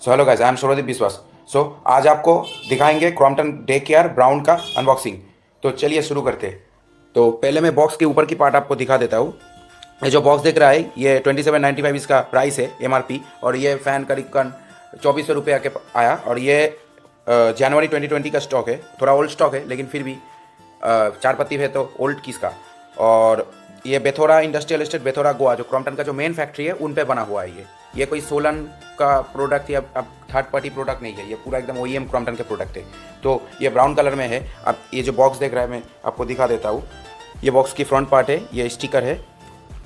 So hello guys, I am Sourdeep Biswas. सो आज आपको दिखाएंगे क्रॉम्पटन डे केयर ब्राउन का अनबॉक्सिंग। तो चलिए शुरू करते हैं। तो पहले मैं बॉक्स के ऊपर की पार्ट आपको दिखा देता हूँ। ये जो बॉक्स दिख रहा है ये 2795 इसका प्राइस है MRP, और ये फ़ैन करीब 2400 रुपये आके आया। और ये जनवरी 2020 का स्टॉक है, थोड़ा ओल्ड स्टॉक है लेकिन फिर भी 4 पत्ती है तो ओल्ड किस का। और ये बेथोरा इंडस्ट्रियल एस्टेट बेथोरा गोवा, जो क्रॉम्पटन का जो मेन फैक्ट्री है उन पे बना हुआ है। ये कोई सोलन का प्रोडक्ट या अब थर्ड पार्टी प्रोडक्ट नहीं है, ये पूरा एकदम OEM क्रॉम्पटन के प्रोडक्ट है। तो ये ब्राउन कलर में है। अब ये जो बॉक्स देख रहा है मैं आपको दिखा देता हूँ। ये बॉक्स की फ्रंट पार्ट है, ये स्टिकर है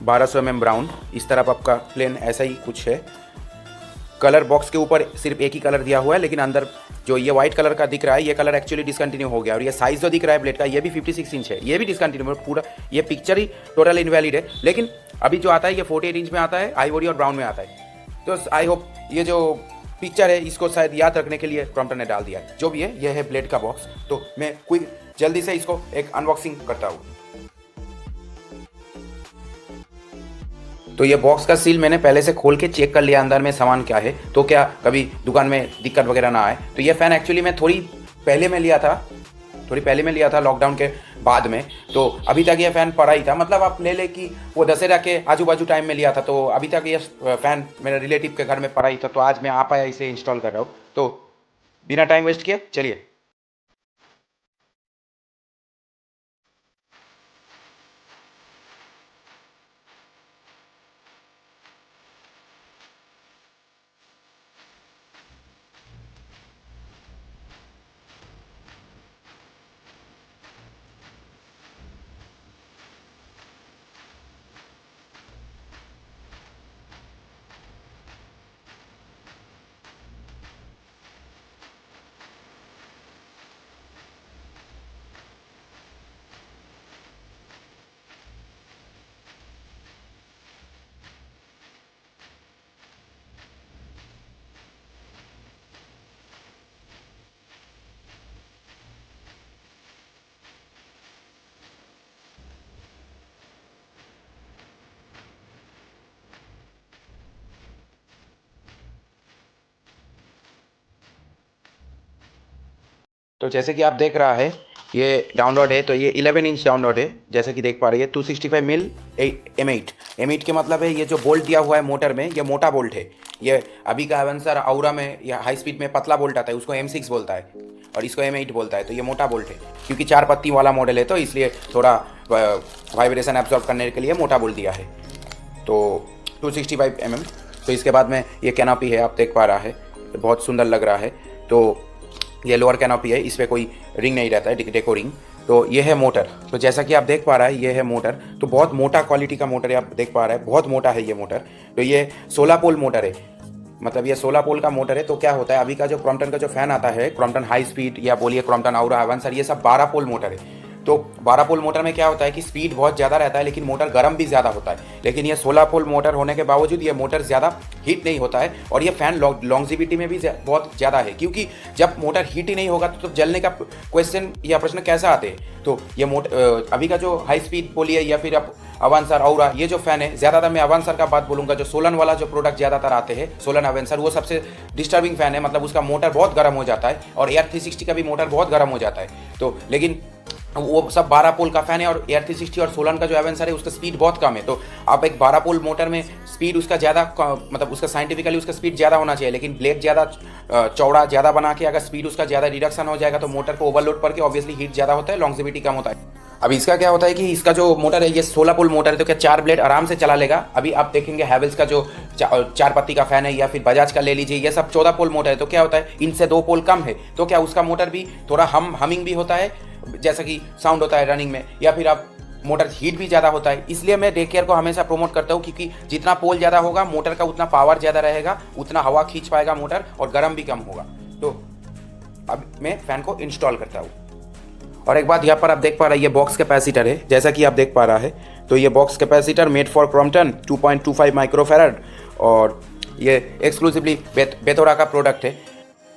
1200 mm ब्राउन। इस तरफ आपका प्लेन ऐसा ही कुछ है। कलर बॉक्स के ऊपर सिर्फ एक ही कलर दिया हुआ है, लेकिन अंदर जो ये वाइट कलर का दिख रहा है ये कलर एक्चुअली डिसकंटिन्यू हो गया। और ये साइज़ जो दिख रहा है ब्लेड का ये भी 56 इंच है, ये भी डिसकंटिन्यू पूरा। ये पिक्चर ही टोटल इनवैलिड है, लेकिन अभी जो आता है ये 48 इंच में आता है, आइवरी और ब्राउन में आता है। तो आई होप ये जो पिक्चर है इसको शायद याद रखने के लिए क्रॉम्पटन ने डाल दिया है। जो भी है ये है ब्लेड का बॉक्स। तो मैं क्विक जल्दी से इसको एक अनबॉक्सिंग करता हूँ। तो ये बॉक्स का सील मैंने पहले से खोल के चेक कर लिया अंदर में सामान क्या है, तो क्या कभी दुकान में दिक्कत वगैरह ना आए। तो ये फ़ैन एक्चुअली मैं थोड़ी पहले में लिया था लॉकडाउन के बाद में। तो अभी तक ये फ़ैन पड़ा ही था, मतलब आप ले कि वो दशहरा के आजू बाजू टाइम में लिया था, तो अभी तक ये फ़ैन मेरे रिलेटिव के घर में पड़ा ही था। तो आज मैं आ पाया इसे इंस्टॉल कर रहा हूँ। तो बिना टाइम वेस्ट किए चलिए। तो जैसे कि आप देख रहा है ये डाउनलोड है, तो ये 11 इंच डाउनलोड है। जैसे कि देख पा रही है 265 मिल M8 के मतलब है ये जो बोल्ट दिया हुआ है मोटर में, ये मोटा बोल्ट है। ये अभी का एवेंसर आउरा में या हाई स्पीड में पतला बोल्ट आता है, उसको M6 बोलता है और इसको M8 बोलता है। तो ये मोटा बोल्ट है, क्योंकि 4 पत्ती वाला मॉडल है तो इसलिए थोड़ा वाइब्रेशन एब्जॉर्ब करने के लिए मोटा बोल्ट दिया है। तो 265 mm। तो इसके बाद में ये कैनोपी है, आप देख पा रहा है बहुत सुंदर लग रहा है। तो ये लोअर कैनोपी है, इस पर कोई रिंग नहीं रहता है, डेको रिंग। तो ये है मोटर। तो जैसा कि आप देख पा रहा है ये है मोटर। तो बहुत मोटा क्वालिटी का मोटर है, आप देख पा रहे हैं बहुत मोटा है ये मोटर। तो ये 16 पोल मोटर है, मतलब ये 16 पोल का मोटर है। तो क्या होता है अभी का जो क्रॉम्पटन का जो फैन आता है, क्रॉम्पटन हाई स्पीड या बोलिए क्रॉम्पटन आउरा एवेंसर, ये सब 12 पोल मोटर है। तो 12 पोल मोटर में क्या होता है कि स्पीड बहुत ज़्यादा रहता है, लेकिन मोटर गर्म भी ज़्यादा होता है। लेकिन ये 16 पोल मोटर होने के बावजूद ये मोटर ज़्यादा हीट नहीं होता है, और ये फ़ैन लॉन्जिविटी में भी बहुत ज़्यादा है, क्योंकि जब मोटर हीट ही नहीं होगा तो जलने का क्वेश्चन या प्रश्न कैसा आते हैं। तो ये अभी का जो हाई स्पीड बोलिए या फिर आप अवांसर औरा, ये जो फ़ैन है, ज़्यादातर मैं अवांसर का बात बोलूँगा। जो सोलन वाला जो प्रोडक्ट ज़्यादातर आते हैं, सोलन अवेंसर, वो सबसे डिस्टर्बिंग फ़ैन है, मतलब उसका मोटर बहुत गर्म हो जाता है। और AR360 का भी मोटर बहुत गर्म हो जाता है। तो लेकिन वो सब 12 पोल का फ़ैन है, और AR360 और सोलन का जो एवेंसर है उसका स्पीड बहुत कम है। तो आप एक 12 पोल मोटर में स्पीड उसका ज़्यादा, मतलब उसका साइंटिफिकली उसका स्पीड ज़्यादा होना चाहिए, लेकिन ब्लेड ज़्यादा चौड़ा ज़्यादा बना के अगर स्पीड उसका ज़्यादा रिडक्शन हो जाएगा तो मोटर को ओवरलोड करके ऑब्वियसली हीट ज़्यादा होता है, लॉन्जिविटी कम होता है। अब इसका क्या होता है कि इसका जो मोटर है ये 16 पोल मोटर है, तो क्या 4 ब्लेड आराम से चला लेगा। अभी आप देखेंगे हैवेल्स का जो 4 पत्ती का फ़ैन है या फिर बजाज का ले लीजिए, ये सब 14 पोल मोटर है। तो क्या होता है इनसे 2 पोल कम है, तो क्या उसका मोटर भी थोड़ा हमिंग भी होता है, जैसा कि साउंड होता है रनिंग में, या फिर आप मोटर हीट भी ज़्यादा होता है। इसलिए मैं डे केयर को हमेशा प्रमोट करता हूँ, क्योंकि जितना पोल ज़्यादा होगा मोटर का उतना पावर ज़्यादा रहेगा, उतना हवा खींच पाएगा मोटर, और गर्म भी कम होगा। तो अब मैं फ़ैन को इंस्टॉल करता हूँ। और एक बात यहाँ पर आप देख पा रहे हैं ये बॉक्स कैपेसिटर है, जैसा कि आप देख पा रहा है। तो ये box capacitor made for Crompton 2.25 microfarad, और ये एक्सक्लूसिवली बेथोरा का प्रोडक्ट है।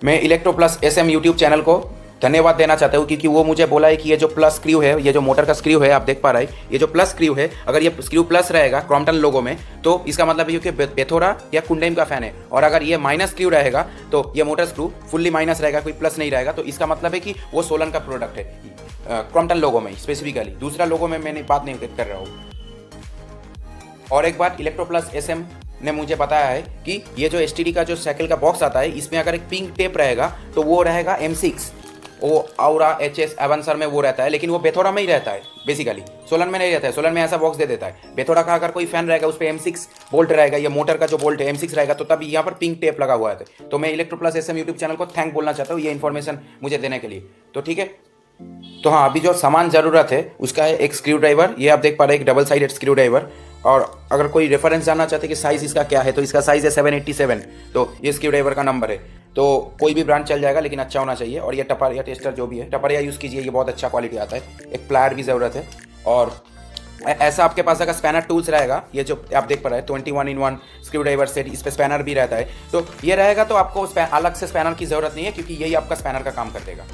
मैं electro plus SM YouTube channel को धन्यवाद देना चाहता हूँ, क्योंकि वो मुझे बोला है कि ये जो प्लस स्क्रू है, ये जो मोटर का स्क्रू है, आप देख पा रहे हैं, ये जो प्लस स्क्रू है, अगर ये स्क्रू प्लस रहेगा क्रॉम्पटन लोगो में, तो इसका मतलब है कि बेथोरा या कुंडेम का फैन है। और अगर ये माइनस स्क्रू रहेगा तो ये मोटर स्क्रू फुल्ली माइनस रहेगा, कोई प्लस नहीं रहेगा, तो इसका मतलब है कि वो सोलन का प्रोडक्ट है, क्रॉम्पटन लोगो में स्पेसिफिकली। दूसरा लोगो में मैंने बात नहीं कर रहा हूँ। और एक बात, इलेक्ट्रो प्लस एसएम ने मुझे बताया है कि ये जो एसटीडी का जो साइकिल का बॉक्स आता है, इसमें अगर एक पिंक टेप रहेगा तो वो रहेगा M6, वो औरा HS एवेंसर में वो रहता है, लेकिन वो बेथोरा में ही रहता है बेसिकली, सोलन में नहीं रहता है। सोलन में ऐसा बॉक्स दे देता है। बेथोरा का अगर कोई फैन रहेगा उस पर M6 बोल्ट रहेगा, ये मोटर का जो बोल्ट है M6 रहेगा, तो तब यहाँ पर पिंक टेप लगा हुआ है। तो मैं electro plus SM YouTube channel को थैंक बोलना चाहता हूँ ये इन्फॉर्मेशन मुझे देने के लिए। तो ठीक है, तो हाँ, अभी जो सामान ज़रूरत है उसका है एक स्क्रू ड्राइवर, ये आप देख पा रहे हैं, एक डबल साइडेड स्क्रू ड्राइवर। और अगर कोई रेफरेंस जानना चाहते कि साइज़ इसका क्या है, तो इसका साइज़ है 787, तो ये स्क्रू ड्राइवर का नंबर है। तो कोई भी ब्रांड चल जाएगा, लेकिन अच्छा होना चाहिए। और ये टपरिया टेस्टर जो भी है, टपरिया यूज़ कीजिए, ये बहुत अच्छा क्वालिटी आता है। एक प्लायर भी ज़रूरत है। और ऐसा आपके पास अगर स्पैनर टूल्स रहेगा, ये जो आप देख पा रहे हैं 21 in 1 स्क्रू ड्राइवर सेट, इस पर स्पैनर भी रहता है, तो ये रहेगा तो आपको अलग से स्पैनर की ज़रूरत नहीं है, क्योंकि यही आपका स्पैनर का काम कर देगा।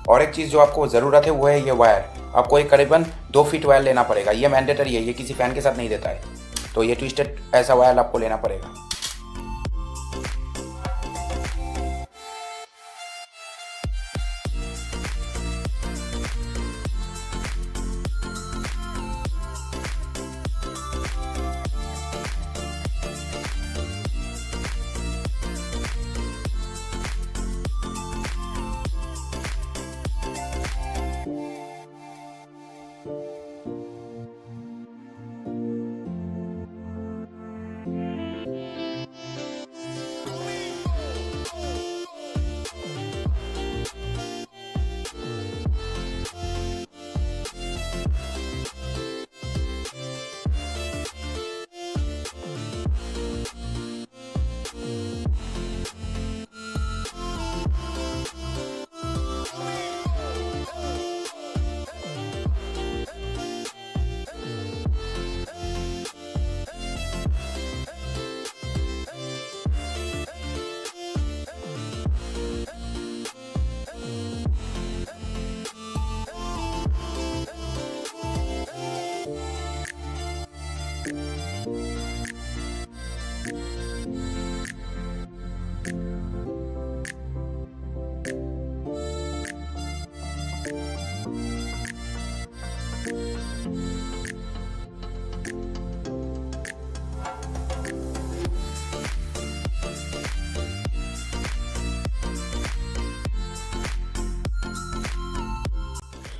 और एक चीज़ जो आपको ज़रूरत है वो है ये वायर। आपको एक करीबन 2 फीट वायर लेना पड़ेगा, ये मैंडेटरी है, ये किसी फैन के साथ नहीं देता है। तो ये ट्विस्टेड ऐसा वायर आपको लेना पड़ेगा।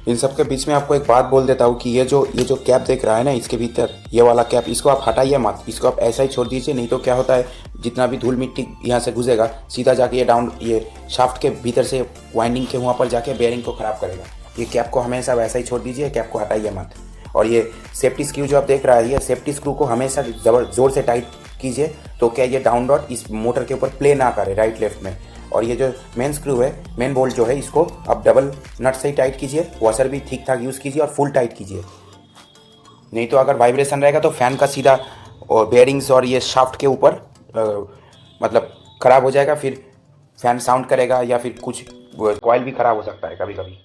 इन सब के बीच में आपको एक बात बोल देता हूँ कि ये जो कैप देख रहा है ना, इसके भीतर ये वाला कैप, इसको आप हटाइए मत, इसको आप ऐसा ही छोड़ दीजिए। नहीं तो क्या होता है, जितना भी धूल मिट्टी यहाँ से घुसेगा, सीधा जाके ये शाफ्ट के भीतर से वाइंडिंग के वहाँ पर जाके बेयरिंग को ख़राब करेगा। ये कैप को हमेशा वैसा ही छोड़ दीजिए, कैप को हटाइए मत। और ये सेफ्टी स्क्रू जो आप देख रहा है, ये सेफ्टी स्क्रू को हमेशा ज़ोर से टाइट कीजिए, तो क्या ये डाउन डॉट इस मोटर के ऊपर प्ले ना करे राइट लेफ्ट में। और ये जो मेन स्क्रू है, मेन बोल्ट जो है, इसको आप डबल नट से ही टाइट कीजिए, वॉशर भी ठीक ठाक यूज़ कीजिए और फुल टाइट कीजिए। नहीं तो अगर वाइब्रेशन रहेगा तो फैन का सीधा और बेयरिंग्स और ये शाफ्ट के ऊपर मतलब ख़राब हो जाएगा, फिर फैन साउंड करेगा या फिर कुछ कॉइल भी ख़राब हो सकता है कभी कभी।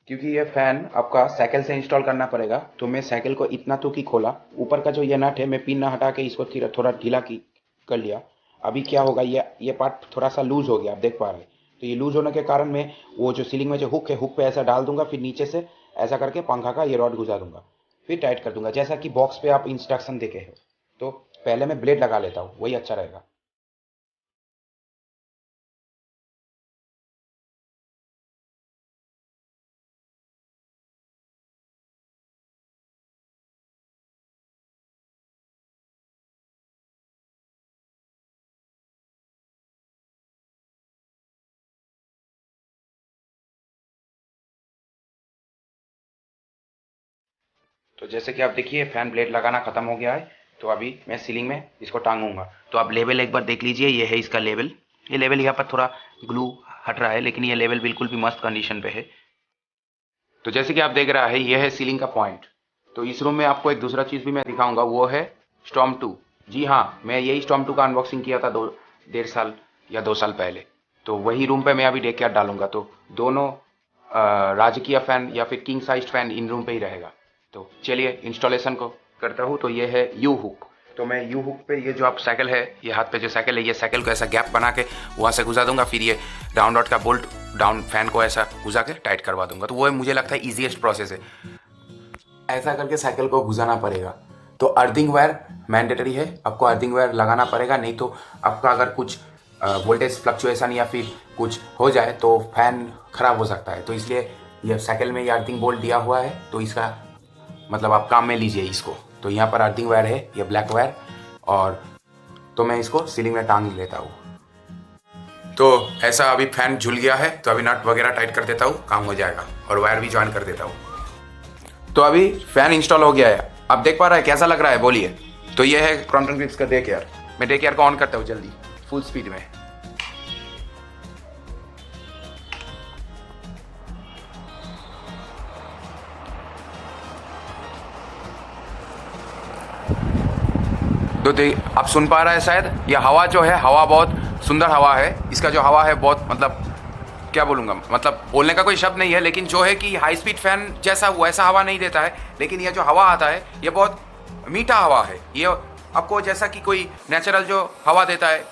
क्योंकि ये फ़ैन आपका साइकिल से इंस्टॉल करना पड़ेगा, तो मैं साइकिल को इतना तो की खोला, ऊपर का जो ये नट है मैं पिन ना हटा के इसको थोड़ा ढीला की कर लिया। अभी क्या होगा, ये पार्ट थोड़ा सा लूज हो गया, आप देख पा रहे हैं। तो ये लूज होने के कारण मैं वो जो सीलिंग में जो हुक है, हुक पे ऐसा डाल दूंगा, फिर नीचे से ऐसा करके पंखा का ये रॉड घुसा दूंगा, फिर टाइट कर दूंगा, जैसा कि बॉक्स पे आप इंस्ट्रक्शन देखे हो। तो पहले मैं ब्लेड लगा लेता हूँ, वही अच्छा रहेगा। तो जैसे कि आप देखिए फैन ब्लेड लगाना ख़त्म हो गया है। तो अभी मैं सीलिंग में इसको टांगूंगा। तो आप लेवल एक बार देख लीजिए, ये है इसका लेवल। ये लेवल यहाँ पर थोड़ा ग्लू हट रहा है, लेकिन ये लेवल बिल्कुल भी मस्त कंडीशन पे है। तो जैसे कि आप देख रहा है, ये है सीलिंग का पॉइंट। तो इस रूम में आपको एक दूसरा चीज़ भी मैं दिखाऊंगा, वो है स्टॉर्म 2। जी हाँ, मैं यही स्टॉर्म 2 का अनबॉक्सिंग किया था 1.5 साल या 2 साल पहले। तो वही रूम पे मैं अभी डेक यार्ड डालूंगा। तो दोनों राजकीय फ़ैन या फिर king size fan in room पे ही रहेगा। तो चलिए इंस्टॉलेशन को करता हूँ। तो ये है यू हुक। तो मैं यू हुक पे ये जो आप साइकिल है, ये हाथ पे जो साइकिल है, ये साइकिल को ऐसा गैप बना के वहाँ से घुसा दूंगा। फिर ये डाउन रॉड का बोल्ट डाउन फैन को ऐसा घुसा के टाइट करवा दूंगा। तो वो मुझे लगता है ईजीएस्ट प्रोसेस है। ऐसा करके साइकिल को घुसाना पड़ेगा। तो अर्थिंग वायर मैंडेटरी है, आपको अर्थिंग वायर लगाना पड़ेगा, नहीं तो आपका अगर कुछ वोल्टेज फ्लक्चुएशन या फिर कुछ हो जाए तो फैन ख़राब हो सकता है। तो इसलिए ये साइकिल में ये अर्थिंग बोल्ट दिया हुआ है, तो इसका मतलब आप काम में लीजिए इसको। तो यहाँ पर अर्थिंग वायर है, ये ब्लैक वायर। और तो मैं इसको सीलिंग में टांग लेता हूँ। तो ऐसा अभी फैन झुल गया है, तो अभी नट वगैरह टाइट कर देता हूँ, काम हो जाएगा। और वायर भी ज्वाइन कर देता हूँ। तो अभी फैन इंस्टॉल हो गया है। आप देख पा रहे हैं कैसा लग रहा है, बोलिए। तो ये है क्रॉम्पटन ग्रिप्स का डेक एयर। मैं डेक एयर को ऑन करता हूँ जल्दी, फुल स्पीड में। तो आप सुन पा रहे हैं शायद, ये हवा जो है, हवा बहुत सुंदर हवा है। इसका जो हवा है बहुत, मतलब क्या बोलूँगा, मतलब बोलने का कोई शब्द नहीं है। लेकिन जो है कि हाई स्पीड फैन जैसा वैसा हवा नहीं देता है, लेकिन ये जो हवा आता है ये बहुत मीठा हवा है। ये आपको जैसा कि कोई नेचुरल जो हवा देता है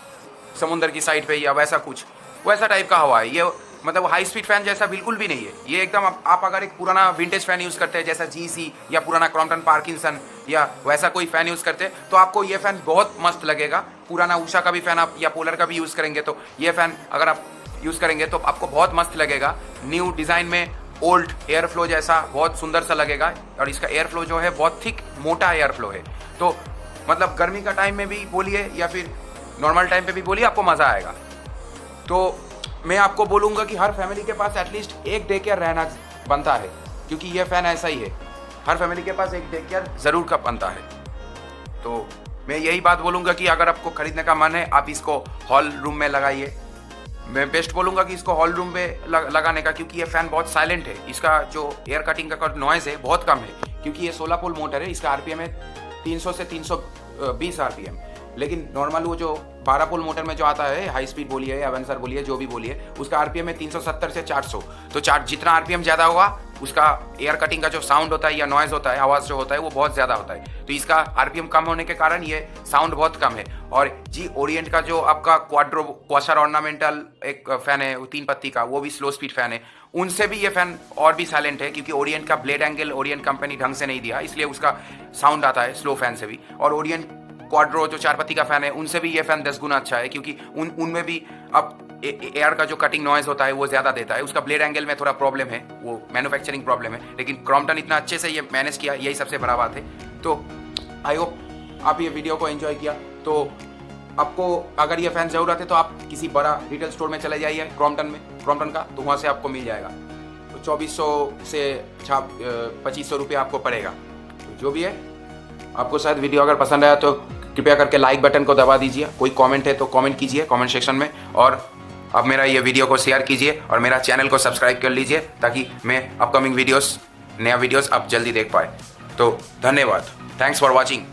समुंदर की साइड पे या वैसा कुछ, वैसा टाइप का हवा है ये। मतलब हाई स्पीड फैन जैसा बिल्कुल भी नहीं है ये। एकदम आप अगर एक पुराना विंटेज फैन यूज़ करते हैं, जैसा जीसी या पुराना क्रॉम्पटन पार्किंसन या वैसा कोई फ़ैन यूज़ करते हैं, तो आपको ये फ़ैन बहुत मस्त लगेगा। पुराना उषा का भी फ़ैन आप या पोलर का भी यूज़ करेंगे, तो ये फ़ैन अगर आप यूज़ करेंगे तो आपको बहुत मस्त लगेगा। न्यू डिज़ाइन में ओल्ड एयर फ्लो जैसा बहुत सुंदर सा लगेगा। और इसका एयर फ्लो जो है बहुत थिक मोटा एयर फ्लो है। तो मतलब गर्मी का टाइम में भी बोलिए या फिर नॉर्मल टाइम पे भी बोलिए, आपको मज़ा आएगा। तो मैं आपको बोलूँगा कि हर फैमिली के पास एटलीस्ट एक डे केयर रहना बनता है, क्योंकि ये फ़ैन ऐसा ही है। हर फैमिली के पास एक डे केयर ज़रूर का बनता है। तो मैं यही बात बोलूँगा कि अगर आपको ख़रीदने का मन है, आप इसको हॉल रूम में लगाइए। मैं बेस्ट बोलूँगा कि इसको हॉल रूम पे लगाने का, क्योंकि ये फ़ैन बहुत साइलेंट है। इसका जो एयर कटिंग का नॉइज़ है बहुत कम है, क्योंकि ये 16 पोल मोटर है। इसका आरपीएम है 300 से 320 आरपीएम। लेकिन नॉर्मल वो जो 12 पोल मोटर में जो आता है, हाई स्पीड बोलिए, एवेंसर बोलिए, जो भी बोलिए, उसका आरपीएम है 370 से 400। तो जितना आरपीएम ज़्यादा होगा, उसका एयर कटिंग का जो साउंड होता है या नॉइज़ होता है, आवाज़ जो होता है, वो बहुत ज़्यादा होता है। तो इसका आरपीएम कम होने के कारण ये साउंड बहुत कम है। और जी ओरिएंट का जो आपका क्वाशर ऑर्नामेंटल एक फ़ैन है 3 पत्ती का, वो भी स्लो स्पीड फ़ैन है। उनसे भी ये फ़ैन और भी साइलेंट है, क्योंकि ओरिएंट का ब्लेड एंगल ओरिएंट कंपनी ढंग से नहीं दिया, इसलिए उसका साउंड आता है स्लो फ़ैन से भी। और ओरिएंट क्वाड्रो जो 4 पत्ती का फ़ैन है, उनसे भी ये फ़ैन 10 गुना अच्छा है, क्योंकि उनमें भी अब एयर का जो कटिंग नॉइज़ होता है वो ज़्यादा देता है। उसका ब्लेड एंगल में थोड़ा प्रॉब्लम है, वो मैन्युफैक्चरिंग प्रॉब्लम है। लेकिन क्रॉम्पटन इतना अच्छे से ये मैनेज किया, यही सबसे बड़ा बात है। तो आई होप आप ये वीडियो को एंजॉय किया। तो आपको अगर ये फ़ैन ज़रूरत है तो आप किसी बड़ा रिटेल स्टोर में चले जाइए क्रॉम्पटन का, तो वहाँ से आपको मिल जाएगा। तो 2400 से 2500 रुपये आपको पड़ेगा। तो जो भी है, आपको शायद वीडियो अगर पसंद आया तो कृपया करके लाइक बटन को दबा दीजिए। कोई कमेंट है तो कमेंट कीजिए कमेंट सेक्शन में। और अब मेरा ये वीडियो को शेयर कीजिए और मेरा चैनल को सब्सक्राइब कर लीजिए, ताकि मैं अपकमिंग वीडियोस, नया वीडियोस आप जल्दी देख पाए। तो धन्यवाद, थैंक्स फॉर वॉचिंग।